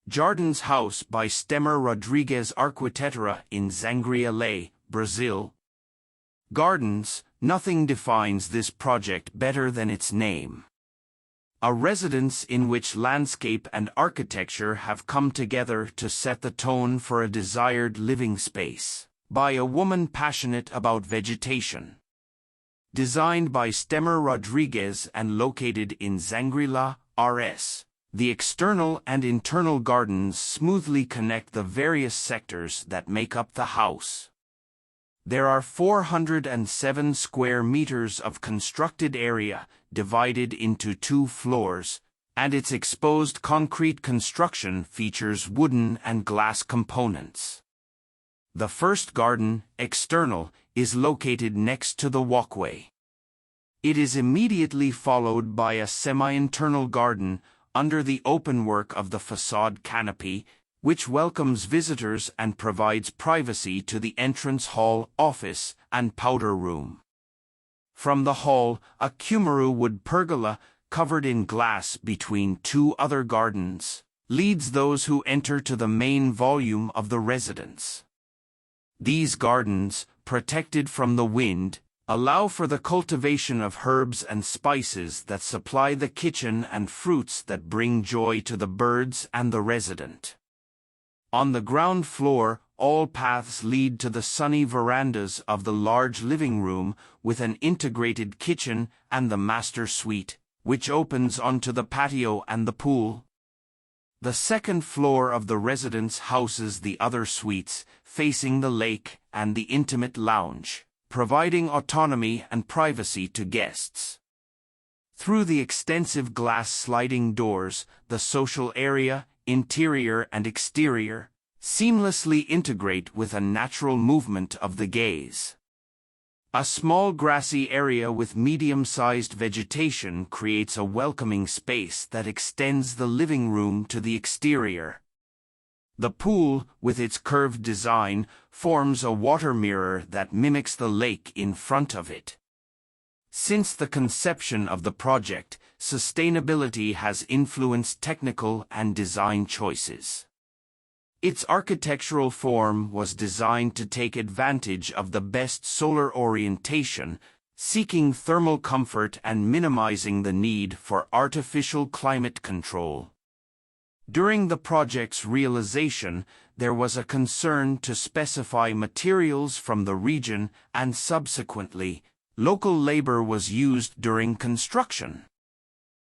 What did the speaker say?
Jardins house by Stemmer Rodrigues Arquitetura in Xangri-lá, Brazil. Gardens, nothing defines this project better than its name. A residence in which landscape and architecture have come together to set the tone for a desired living space, by a woman passionate about vegetation. Designed by Stemmer Rodrigues and located in Xangri-lá, RS. The external and internal gardens smoothly connect the various sectors that make up the house. There are 407 square meters of constructed area divided into 2 floors, and its exposed concrete construction features wooden and glass components. The first garden, external, is located next to the walkway. It is immediately followed by a semi-internal garden under the openwork of the facade canopy, which welcomes visitors and provides privacy to the entrance hall, office, and powder room. From the hall, a Kumaru wood pergola, covered in glass between 2 other gardens, leads those who enter to the main volume of the residence. These gardens, protected from the wind, allow for the cultivation of herbs and spices that supply the kitchen and fruits that bring joy to the birds and the resident. On the ground floor, all paths lead to the sunny verandas of the large living room with an integrated kitchen and the master suite, which opens onto the patio and the pool. The second floor of the residence houses the other suites, facing the lake and the intimate lounge, providing autonomy and privacy to guests. Through the extensive glass sliding doors, the social area, interior and exterior, seamlessly integrate with a natural movement of the gaze. A small grassy area with medium-sized vegetation creates a welcoming space that extends the living room to the exterior. The pool, with its curved design, forms a water mirror that mimics the lake in front of it. Since the conception of the project, sustainability has influenced technical and design choices. Its architectural form was designed to take advantage of the best solar orientation, seeking thermal comfort and minimizing the need for artificial climate control. During the project's realization, there was a concern to specify materials from the region and subsequently, local labor was used during construction.